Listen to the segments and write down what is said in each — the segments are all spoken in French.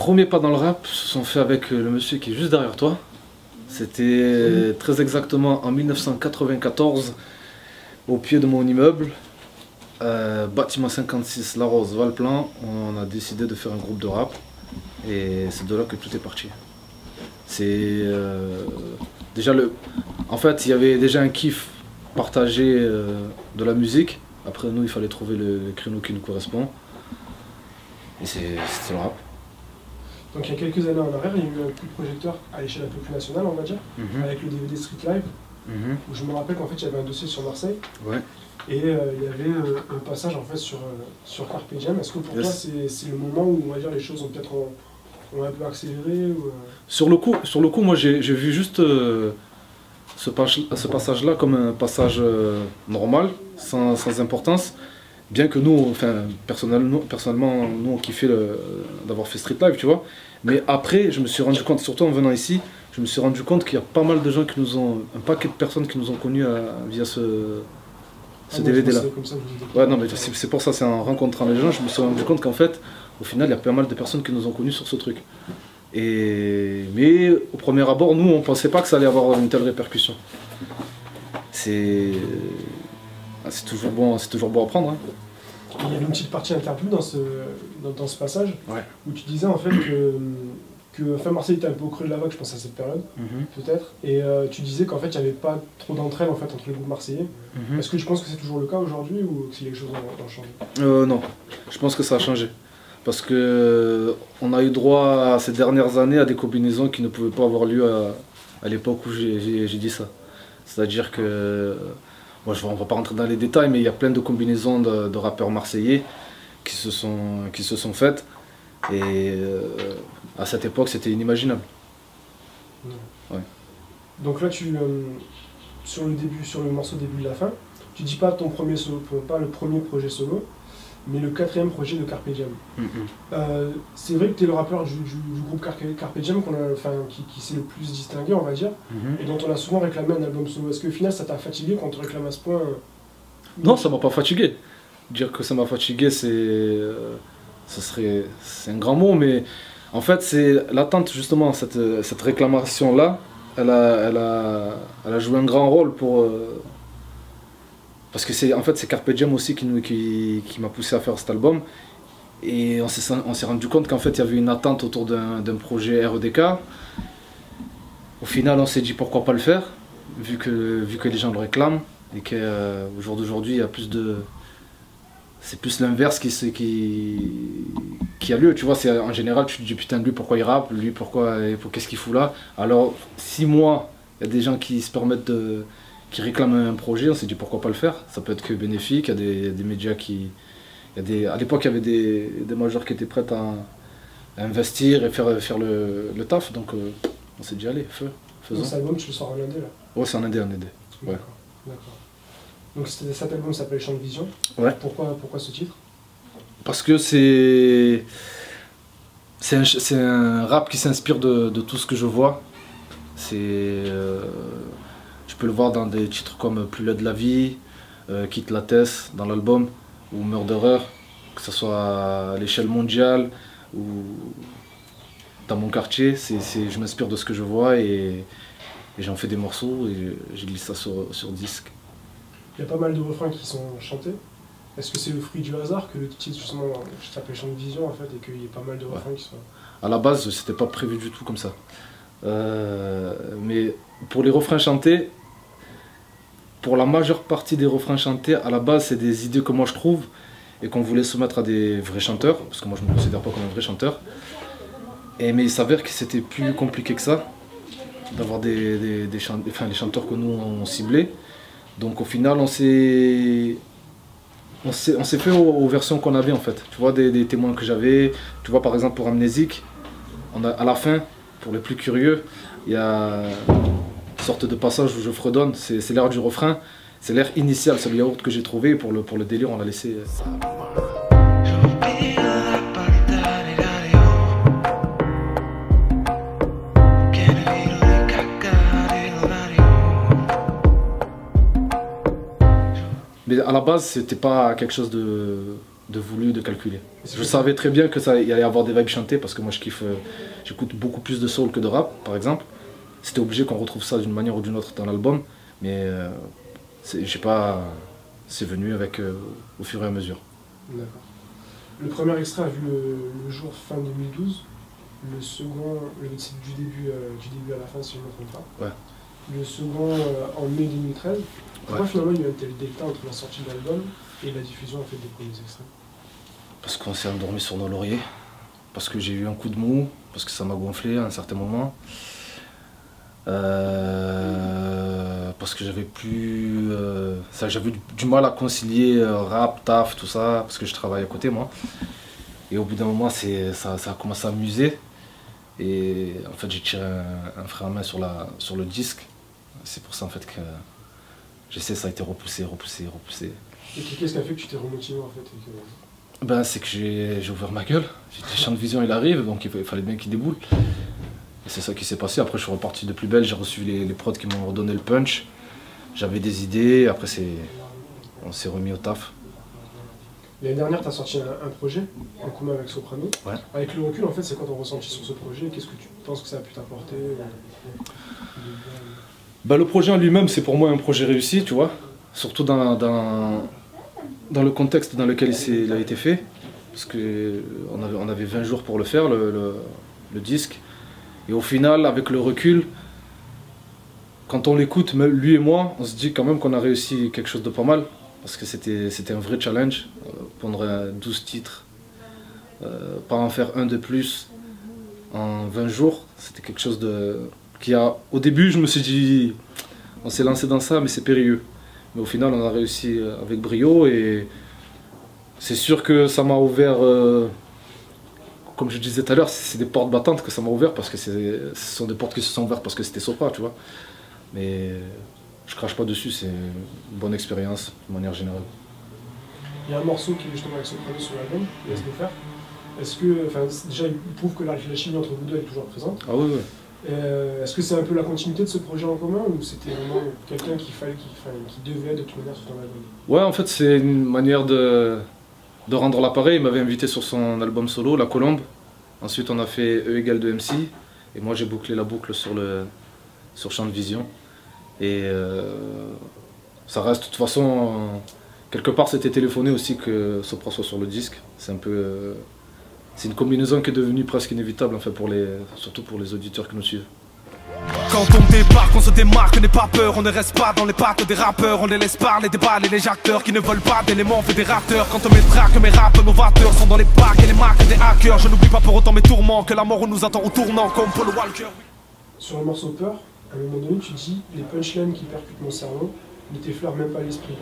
premiers pas dans le rap se sont faits avec le monsieur qui est juste derrière toi. C'était très exactement en 1994, au pied de mon immeuble, bâtiment 56, La Rose, Valplan. On a décidé de faire un groupe de rap et c'est de là que tout est parti. C'est déjà en fait, il y avait déjà un kiff partagé de la musique. Après, nous, il fallait trouver le créneau qui nous correspond. Et c'était le rap. Donc il y a quelques années en arrière, il y a eu un coup de projecteur à l'échelle un peu plus nationale, on va dire, avec le DVD Street Live, où je me rappelle qu'en fait il y avait un dossier sur Marseille, et il y avait un passage en fait sur Carpe Diem. Est-ce que pour toi c'est le moment où on va dire les choses ont peut-être ont un peu accéléré ou, Sur le coup, moi j'ai vu juste ce passage-là comme un passage normal, sans importance. Bien que nous, enfin, personnellement, nous on kiffait d'avoir fait Street Live, tu vois. Mais après, je me suis rendu compte, surtout en venant ici, je me suis rendu compte qu'il y a pas mal de gens qui nous ont, un paquet de personnes qui nous ont connus via ce DVD-là. Ouais, non, mais c'est pour ça, c'est en rencontrant les gens, je me suis rendu compte qu'en fait, au final, il y a pas mal de personnes qui nous ont connus sur ce truc. Mais au premier abord, nous, on pensait pas que ça allait avoir une telle répercussion. C'est toujours bon à prendre. Hein. Il y avait une petite partie interview dans ce passage, où tu disais en fait que Marseille était un peu au creux de la vague, je pense à cette période, peut-être, et tu disais qu'en fait il n'y avait pas trop d'entraide en fait, entre les groupes marseillais. Est-ce que tu penses que c'est toujours le cas aujourd'hui ou que les choses ont changé? Non, je pense que ça a changé. Parce que on a eu droit ces dernières années à des combinaisons qui ne pouvaient pas avoir lieu à l'époque où j'ai dit ça. C'est-à-dire que on ne va pas rentrer dans les détails, mais il y a plein de combinaisons de rappeurs marseillais qui se sont faites. Et à cette époque, c'était inimaginable. Ouais. Donc là, sur le morceau début de la fin, tu dis pas ton premier solo, pas le premier projet solo, mais le 4e projet de Carpe Diem. C'est vrai que tu es le rappeur du groupe Carpe Diem qui s'est le plus distingué, on va dire, et dont on a souvent réclamé un album solo. Est-ce que au final ça t'a fatigué quand on te réclame à ce point Non, ça m'a pas fatigué. Dire que ça m'a fatigué, c'est un grand mot, mais en fait c'est l'attente justement, cette réclamation-là, elle a joué un grand rôle pour... Parce que c'est Carpe Diem aussi qui m'a poussé à faire cet album. Et on s'est rendu compte qu'en fait il y avait une attente autour d'un projet REDK. Au final on s'est dit pourquoi pas le faire, vu que les gens le réclament. Et qu'au jour d'aujourd'hui il y a plus de... C'est plus l'inverse qui a lieu, tu vois. En général tu te dis putain lui pourquoi il rappe, lui qu'est-ce qu'il fout là. Alors 6 mois, il y a des gens qui se permettent qui réclament un projet, on s'est dit pourquoi pas le faire, ça peut être que bénéfique, il y a des médias qui... à l'époque il y avait des majors qui étaient prêts à investir et faire le taf, donc on s'est dit allez, faisons. Cet album tu le sors en indé là? Ouais, c'est en indé, ouais. D'accord. Donc cet album s'appelle Champ de Vision. Ouais. Pourquoi ce titre? Parce que c'est un rap qui s'inspire de tout ce que je vois. Tu peux le voir dans des titres comme Plus laid de la vie, Quitte la Tesse dans l'album, ou Murderer, que ce soit à l'échelle mondiale ou dans mon quartier. Je m'inspire de ce que je vois et j'en fais des morceaux et je glisse ça sur disque. Il y a pas mal de refrains qui sont chantés. Est-ce que c'est le fruit du hasard que le titre justement s'appelle Champ de Vision en fait et qu'il y ait pas mal de refrains qui soient... À la base, c'était pas prévu du tout comme ça. Mais pour les refrains chantés, pour la majeure partie des refrains chantés, à la base, c'est des idées que moi je trouve et qu'on voulait soumettre à des vrais chanteurs, parce que moi je ne me considère pas comme un vrai chanteur. Mais il s'avère que c'était plus compliqué que ça, d'avoir les chanteurs que nous on ciblait. Donc au final, on s'est fait aux versions qu'on avait en fait. Tu vois, des témoins que j'avais. Tu vois, par exemple, pour Amnésique, à la fin, pour les plus curieux, il y a une sorte de passage où je fredonne. C'est l'air du refrain. C'est l'air initial, c'est le yaourt que j'ai trouvé. Pour le délire, on l'a laissé. Mais à la base, c'était pas quelque chose de voulu, de calculé. Je savais très bien que ça y allait avoir des vibes chantées parce que moi je kiffe, j'écoute beaucoup plus de soul que de rap par exemple. C'était obligé qu'on retrouve ça d'une manière ou d'une autre dans l'album, mais j'ai pas, c'est venu avec au fur et à mesure. D'accord. Le premier extrait a vu le jour fin 2012, le second, du début à la fin si je ne me trompe pas. Ouais. Le second en mai 2013. Pourquoi finalement il y a eu un tel delta entre la sortie de l'album et la diffusion en fait, des premiers extraits? Parce qu'on s'est endormi sur nos lauriers, parce que j'ai eu un coup de mou, parce que ça m'a gonflé à un certain moment, parce que j'avais plus, j'avais du mal à concilier rap, taf, tout ça, parce que je travaille à côté moi. Et au bout d'un moment, ça a commencé à m'user. Et en fait, j'ai tiré un frein à main sur le disque. C'est pour ça en fait que ça a été repoussé. Et qu'est-ce qui a fait que tu t'es remotivé en fait et que... Ben, c'est que j'ai ouvert ma gueule. J'ai dit Champ de Vision il arrive, donc il fallait bien qu'il déboule. Et c'est ça qui s'est passé. Après je suis reparti de plus belle, j'ai reçu les prods qui m'ont redonné le punch. J'avais des idées, après on s'est remis au taf. L'année dernière, tu as sorti un projet en commun avec Soprano. Ouais. Avec le recul, en fait, c'est quoi ton ressenti sur ce projet? Qu'est-ce que tu penses que ça a pu t'apporter? Bah, le projet en lui-même, c'est pour moi un projet réussi, tu vois. Surtout dans le contexte dans lequel il a été fait. Parce qu'on avait 20 jours pour le faire, le disque. Et au final, avec le recul, quand on l'écoute, lui et moi, on se dit quand même qu'on a réussi quelque chose de pas mal. Parce que c'était un vrai challenge, pondre 12 titres, pas en faire un de plus en 20 jours. C'était quelque chose au début, je me suis dit, on s'est lancé dans ça, mais c'est périlleux. Mais au final, on a réussi avec brio et c'est sûr que ça m'a ouvert, comme je disais tout à l'heure, c'est des portes battantes que ça m'a ouvert parce que ce sont des portes qui se sont ouvertes parce que c'était Sopra, tu vois. Mais je crache pas dessus, c'est une bonne expérience de manière générale. Il y a un morceau qui est justement avec Soprano sur l'album, Laisse le faire. Est-ce que, déjà, il prouve que la chimie entre vous deux est toujours présente. Ah oui, oui. Est-ce que c'est un peu la continuité de ce projet en commun ou c'était vraiment quelqu'un qui devait de toute manière sur ton album? Ouais, en fait, c'est une manière de rendre l'appareil. Il m'avait invité sur son album solo, La Colombe. Ensuite, on a fait E égale 2 MC. Et moi, j'ai bouclé la boucle sur Champ de Vision. Et ça reste, de toute façon, quelque part, c'était téléphoné aussi que Sopra soit sur le disque. C'est un peu. C'est une combinaison qui est devenue presque inévitable, en fait, surtout pour les auditeurs qui nous suivent. Quand on débarque, on se démarque, n'aie pas peur, on ne reste pas dans les pattes des rappeurs, on les laisse parler, déballer les acteurs qui ne veulent pas d'éléments fédérateurs. Quand on mettra que mes raps novateurs sont dans les parcs et les marques des hackers, je n'oublie pas pour autant mes tourments, que la mort nous attend au tournant comme Paul Walker. Sur le morceau Peur, à un moment donné, tu dis les punchlines qui percutent mon cerveau ne t'effleurent même pas l'esprit.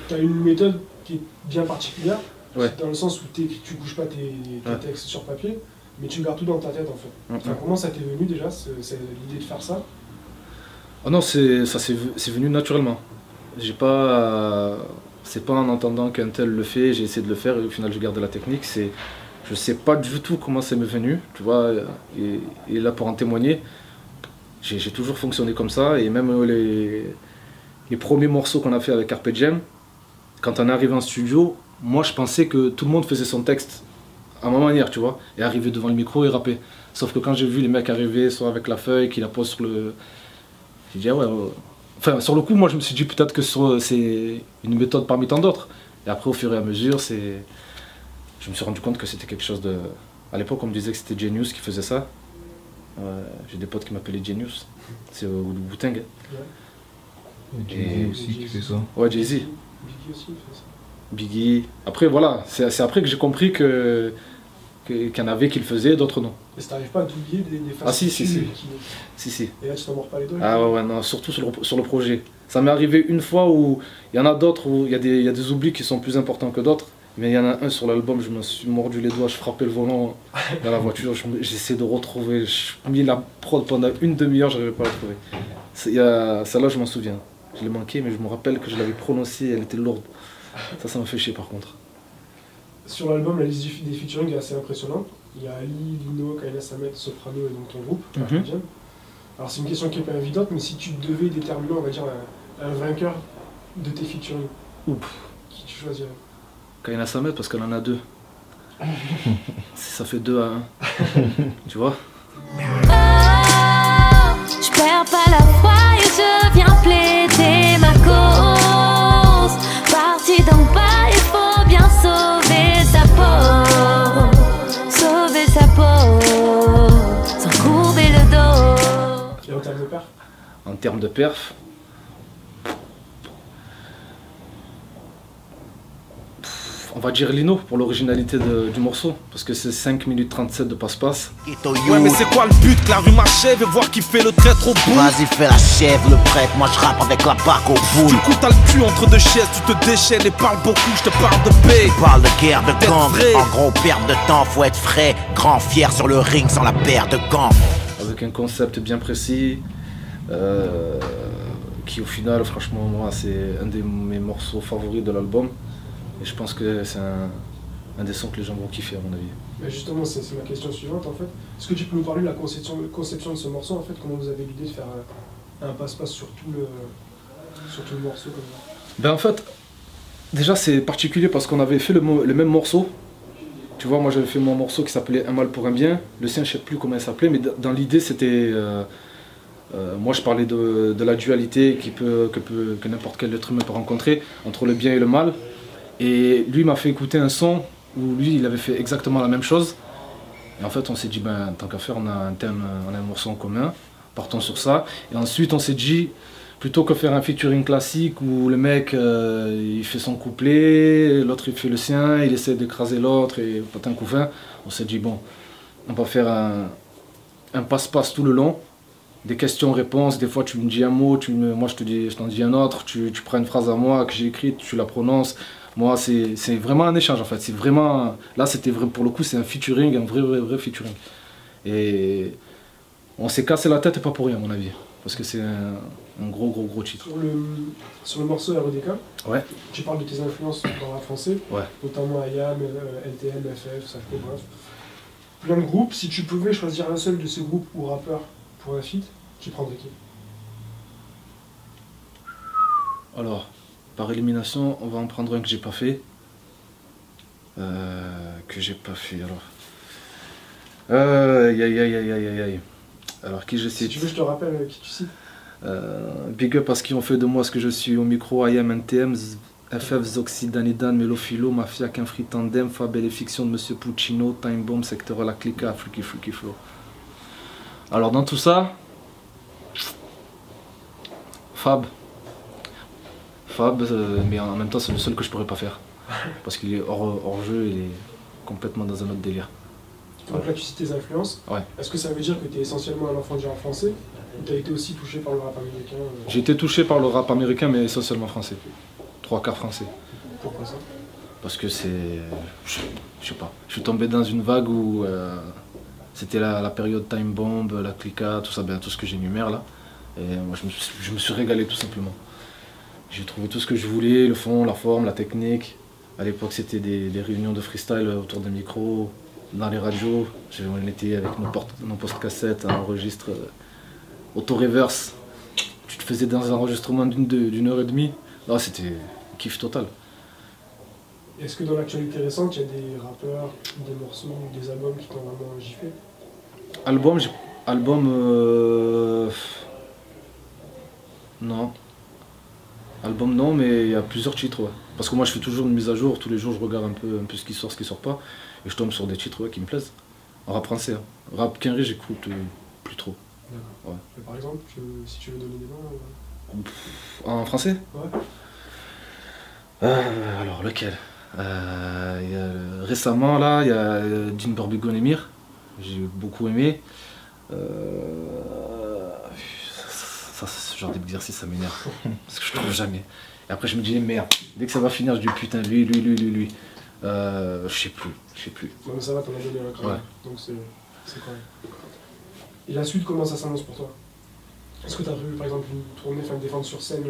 Tu as une méthode qui est bien particulière. Ouais. Dans le sens où tu ne bouges pas tes textes sur papier, mais tu gardes tout dans ta tête en fait. Enfin, comment ça t'est venu déjà, l'idée de faire ça? Ah non, c'est venu naturellement. C'est pas en entendant qu'un tel le fait, j'ai essayé de le faire et au final je garde la technique. Je sais pas du tout comment ça m'est venu, tu vois, et là pour en témoigner, j'ai toujours fonctionné comme ça et même les premiers morceaux qu'on a fait avec Carpe Diem, quand on est arrivé en studio, moi je pensais que tout le monde faisait son texte à ma manière, tu vois, et arriver devant le micro et rapper. Sauf que quand j'ai vu les mecs arriver, soit avec la feuille, qui la posent sur le... J'ai dit, ah ouais, ouais. Enfin, sur le coup, moi je me suis dit peut-être que c'est une méthode parmi tant d'autres. Et après, au fur et à mesure, je me suis rendu compte que c'était quelque chose de... À l'époque, on me disait que c'était Genius qui faisait ça. J'ai des potes qui m'appelaient Genius. C'est au Wu-Tang. Ouais. Jay-Z aussi qui fait ça. Ouais, Jay-Z. Biggie aussi fait ça. Biggie. Après, voilà, c'est après que j'ai compris qu'il y en avait qui le faisaient, d'autres non. Et ça t'arrive pas à t'oublier des phases? Ah si. Si. Et là, tu t'en mords pas les doigts? Ah ouais, non, surtout sur le projet. Ça m'est arrivé une fois où il y en a d'autres, où il y a des oublis qui sont plus importants que d'autres. Mais il y en a un sur l'album, je me suis mordu les doigts, je frappais le volant dans la voiture, j'essaie de retrouver, j'ai mis la prod pendant une demi-heure, je n'arrivais pas à la trouver. Celle-là, je m'en souviens. Je l'ai manqué, mais je me rappelle que je l'avais prononcée, elle était lourde. Ça m'a fait chier par contre. Sur l'album, la liste des featuring est assez impressionnante. Il y a Ali, Lino, Kayla Samet, Soprano et donc ton groupe, Carpe. Alors c'est une question qui n'est pas évidente, mais si tu devais déterminer, on va dire, un vainqueur de tes featuring, qui tu choisirais? Quand il y en a 100 mètres, parce qu'elle en a 2. Ça fait 2 à 1. Tu vois? Je perds pas la foi et je viens plaider ma cause. Parti d'en bas, il faut bien sauver sa peau. Sauver sa peau, sans courber le dos. Et en termes de perf? En termes de perf, on va dire Lino pour l'originalité du morceau, parce que c'est 5 minutes 37 de passe-passe. Ouais, mais c'est quoi le but? Que la rue m'achève et voir qui fait le traître au bout. Vas-y, fais la chèvre, le prêtre, moi je rappe avec la barque au bout. Du coup, t'as le cul entre deux chaises, tu te déchaînes et parles beaucoup, je te parle de paix. Tu parles de guerre, de gang, vrai. en gros, perte de temps, faut être frais. Grand, fier sur le ring sans la paire de gants. Avec un concept bien précis, qui au final, franchement, moi, c'est un de mes morceaux favoris de l'album. Et je pense que c'est un des sons que les gens vont kiffer à mon avis. Mais justement, c'est ma question suivante en fait. Est-ce que tu peux nous parler de la conception de ce morceau en fait? Comment vous avez l'idée de faire un passe-passe sur tout le morceau comme ça? Ben en fait, déjà c'est particulier parce qu'on avait fait le même morceau. Tu vois, moi j'avais fait mon morceau qui s'appelait Un mal pour un bien. Le sien, je sais plus comment il s'appelait, mais dans l'idée c'était... moi je parlais de la dualité que n'importe quel être humain peut rencontrer entre le bien et le mal. Et lui m'a fait écouter un son où lui il avait fait exactement la même chose. Et en fait on s'est dit, ben tant qu'à faire, on a un thème, on a un morceau en commun, partons sur ça. Et ensuite on s'est dit, plutôt que faire un featuring classique où le mec il fait son couplet, l'autre il fait le sien, il essaie d'écraser l'autre et pas un couffin, on s'est dit bon, on va faire un passe-passe tout le long. Des questions-réponses, des fois tu me dis un mot, moi je t'en dis un autre, tu prends une phrase à moi que j'ai écrite, tu la prononces. Moi c'est vraiment un échange en fait, c'est vraiment, là c'était vrai, pour le coup c'est un featuring, un vrai featuring. Et on s'est cassé la tête et pas pour rien à mon avis, parce que c'est un gros titre. Sur le morceau REDK, Ouais. tu parles de tes influences dans le rap français, Ouais. notamment IAM, LTM, FF, Safko, bref. Plein de groupes, si tu pouvais choisir un seul de ces groupes ou rappeurs pour un feat, tu prendrais qui? Alors, par élimination, on va en prendre un que j'ai pas fait. Aïe. Alors, qui je Si cite? tu veux, je te rappelle qui tu cites. Big up à ce qu'ils ont fait de moi ce que je suis au micro, IAM, NTM, FF, Zoxy, Danidan, Melophilo, Mafia, Kinfree, Tandem, Fab et les fictions de Monsieur Puccino, Time Bomb, Secteur La Clica, Freaky Flow. Alors dans tout ça, Fab, mais en même temps c'est le seul que je pourrais pas faire. Parce qu'il est hors jeu, il est complètement dans un autre délire. Donc là tu cites tes influences. Ouais. Est-ce que ça veut dire que tu es essentiellement un enfant du rap français ou tu as été aussi touché par le rap américain J'ai été touché par le rap américain mais essentiellement français. 3/4 français. Pourquoi ça? Parce que c'est... Je sais pas. Je suis tombé dans une vague où c'était la période Time Bomb, La Clica, tout ça, bien tout ce que j'énumère là. Et moi je me suis régalé tout simplement. J'ai trouvé tout ce que je voulais, le fond, la forme, la technique. À l'époque c'était des réunions de freestyle autour des micros, dans les radios. On était avec nos post-cassettes, un enregistre auto-reverse. Tu te faisais dans un enregistrement d'une heure et demie. Là c'était kiff total. Est-ce que dans l'actualité récente, il y a des rappeurs, des morceaux, des albums qui t'ont vraiment giflé? Non. Album non, mais il y a plusieurs titres, ouais. Parce que moi je fais toujours une mise à jour, tous les jours je regarde un peu ce qui sort, ce qui sort pas. Et je tombe sur des titres qui me plaisent. En rap français, hein. Rap Kinfree j'écoute plus trop. D'accord. Ouais. Par exemple, si tu veux donner des noms... En français? Ouais. Alors lequel? Récemment là, il y a Dean Burbigon Emir, j'ai beaucoup aimé. Ça, ce genre d'exercice ça m'énerve, parce que je trouve jamais. Et après je me dis merde, dès que ça va finir je dis putain lui. Je sais plus. Non mais ça va, t'en as donné un quand même, Ouais. donc c'est correct. Et la suite, comment ça s'annonce pour toi? Est-ce que t'as prévu par exemple une tournée, enfin défendre sur scène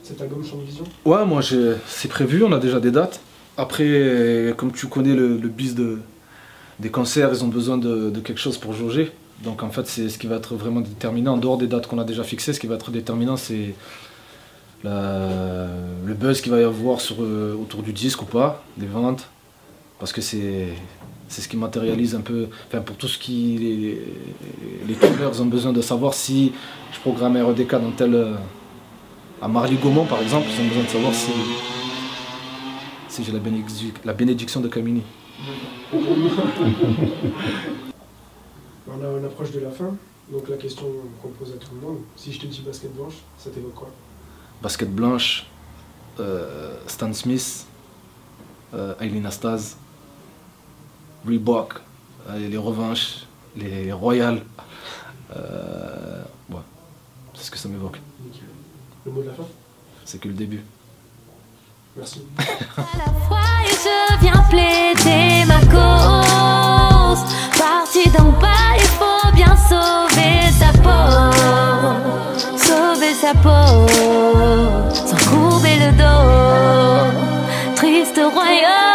cet album Champ de Vision? Ouais, moi c'est prévu, on a déjà des dates. Après, comme tu connais le biz des concerts, ils ont besoin de quelque chose pour jauger. Donc en fait, c'est ce qui va être vraiment déterminant, en dehors des dates qu'on a déjà fixées, ce qui va être déterminant, c'est le buzz qu'il va y avoir autour du disque ou pas, les ventes, parce que c'est ce qui matérialise un peu, enfin pour tout ce qui les tourneurs ont besoin de savoir si je programme un REDK dans tel à Marly-Gaumont par exemple, ils ont besoin de savoir si j'ai la bénédiction de Kamini. On approche de la fin, donc la question qu'on pose à tout le monde, si je te dis basket blanche, ça t'évoque quoi? Basket blanche, Stan Smith, Eileen Astaz, Reebok, les Revanches, les Royals. Ouais, c'est ce que ça m'évoque. Le mot de la fin? C'est que le début. Merci. À la fois et je viens plaider ma cause. Parti d'en bas, il faut bien sauver sa peau. Sauver sa peau, sans courber le dos. Triste royaume.